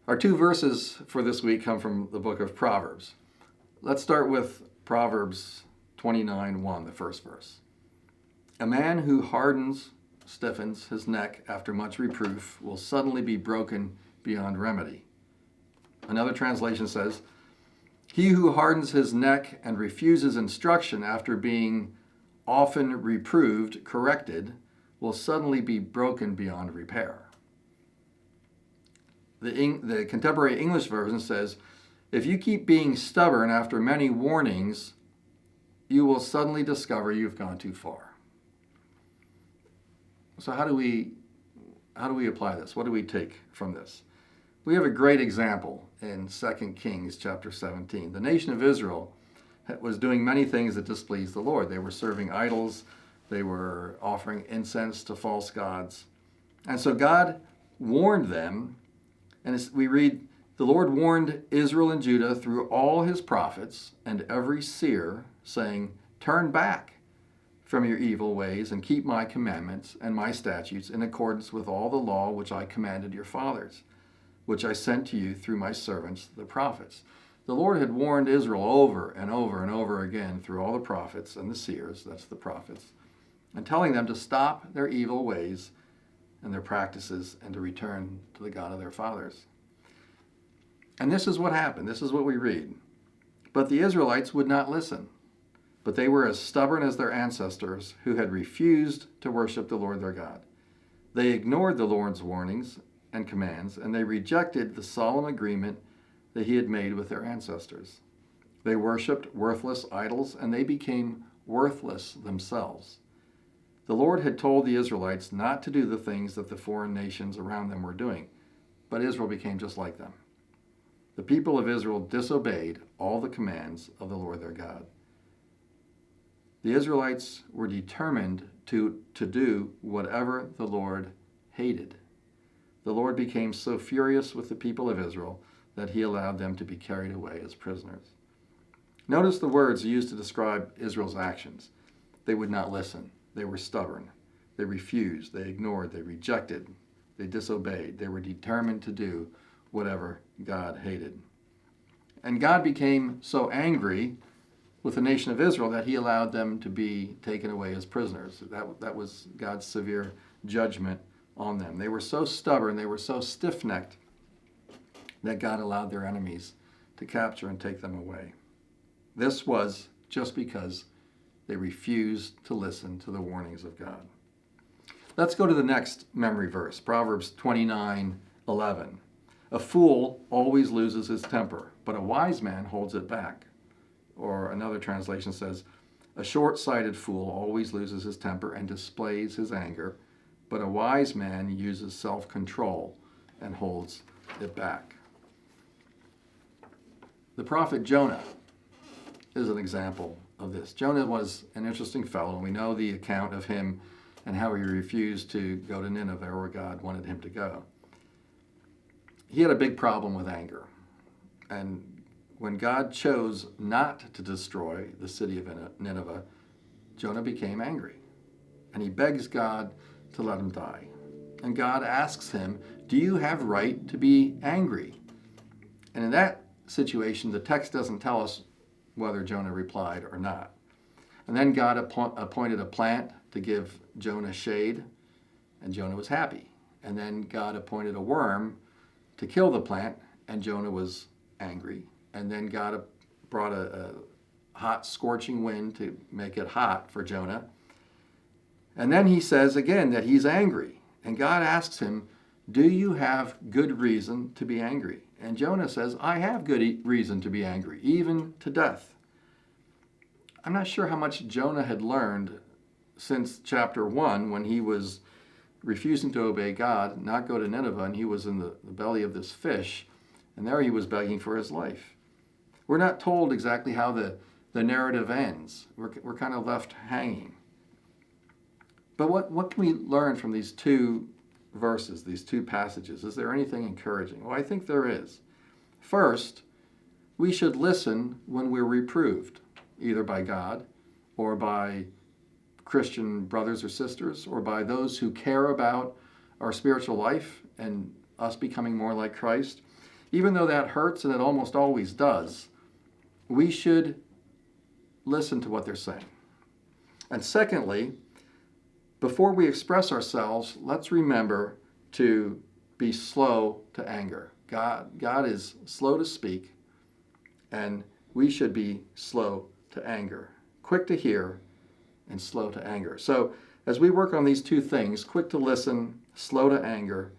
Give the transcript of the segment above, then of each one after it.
Our two verses for this week come from the book of Proverbs. Let's start with Proverbs 29:1, the first verse. A man who stiffens his neck after much reproof will suddenly be broken beyond remedy. Another translation says, he who hardens his neck and refuses instruction after being often reproved, corrected, will suddenly be broken beyond repair. The contemporary English version says, if you keep being stubborn after many warnings, you will suddenly discover you've gone too far. So how do we apply this? What do we take from this? We have a great example in 2 Kings chapter 17. The nation of Israel was doing many things that displeased the Lord. They were serving idols. They were offering incense to false gods. And so God warned them. And we read, the Lord warned Israel and Judah through all his prophets and every seer, saying, turn back from your evil ways and keep my commandments and my statutes in accordance with all the law which I commanded your fathers, which I sent to you through my servants, the prophets. The Lord had warned Israel over and over and over again through all the prophets and the seers, that's the prophets, and telling them to stop their evil ways and their practices and to return to the God of their fathers. And this is what happened. This is what we read. But the Israelites would not listen, but they were as stubborn as their ancestors who had refused to worship the Lord their God. They ignored the Lord's warnings and commands, and they rejected the solemn agreement that he had made with their ancestors. They worshipped worthless idols, and they became worthless themselves. The Lord had told the Israelites not to do the things that the foreign nations around them were doing, but Israel became just like them. The people of Israel disobeyed all the commands of the Lord their God. The Israelites were determined to do whatever the Lord hated. The Lord became so furious with the people of Israel that he allowed them to be carried away as prisoners. Notice the words used to describe Israel's actions. They would not listen. They were stubborn. They refused. They ignored. They rejected. They disobeyed. They were determined to do whatever God hated. And God became so angry with the nation of Israel that he allowed them to be taken away as prisoners. That was God's severe judgment on them. They were so stubborn, they were so stiff-necked that God allowed their enemies to capture and take them away. This was just because they refused to listen to the warnings of God. Let's go to the next memory verse, Proverbs 29:11. A fool always loses his temper, but a wise man holds it back. Or another translation says, a short-sighted fool always loses his temper and displays his anger, but a wise man uses self-control and holds it back. The prophet Jonah is an example of this. Jonah was an interesting fellow, and we know the account of him and how he refused to go to Nineveh where God wanted him to go. He had a big problem with anger. And when God chose not to destroy the city of Nineveh, Jonah became angry. And he begs God to let him die. And God asks him, do you have right to be angry? And in that situation, the text doesn't tell us whether Jonah replied or not. And then God appointed a plant to give Jonah shade, and Jonah was happy. And then God appointed a worm to kill the plant, and Jonah was angry. And then God brought a hot, scorching wind to make it hot for Jonah. And then he says again that he's angry. And God asks him, do you have good reason to be angry? And Jonah says, I have good reason to be angry, even to death. I'm not sure how much Jonah had learned since chapter 1 when he was refusing to obey God, not go to Nineveh, and he was in the belly of this fish, and there he was begging for his life. We're not told exactly how the narrative ends. We're kind of left hanging. But what can we learn from these two verses, these two passages? Is there anything encouraging? Well, I think there is. First, we should listen when we're reproved, either by God or by Christian brothers or sisters, or by those who care about our spiritual life and us becoming more like Christ. even though that hurts, and it almost always does, we should listen to what they're saying. And secondly, before we express ourselves, let's remember to be slow to anger. God is slow to speak, and we should be slow to anger, quick to hear and slow to anger. So as we work on these two things, quick to listen, slow to anger,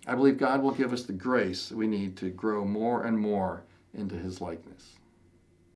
I believe God will give us the grace we need to grow more and more into his likeness.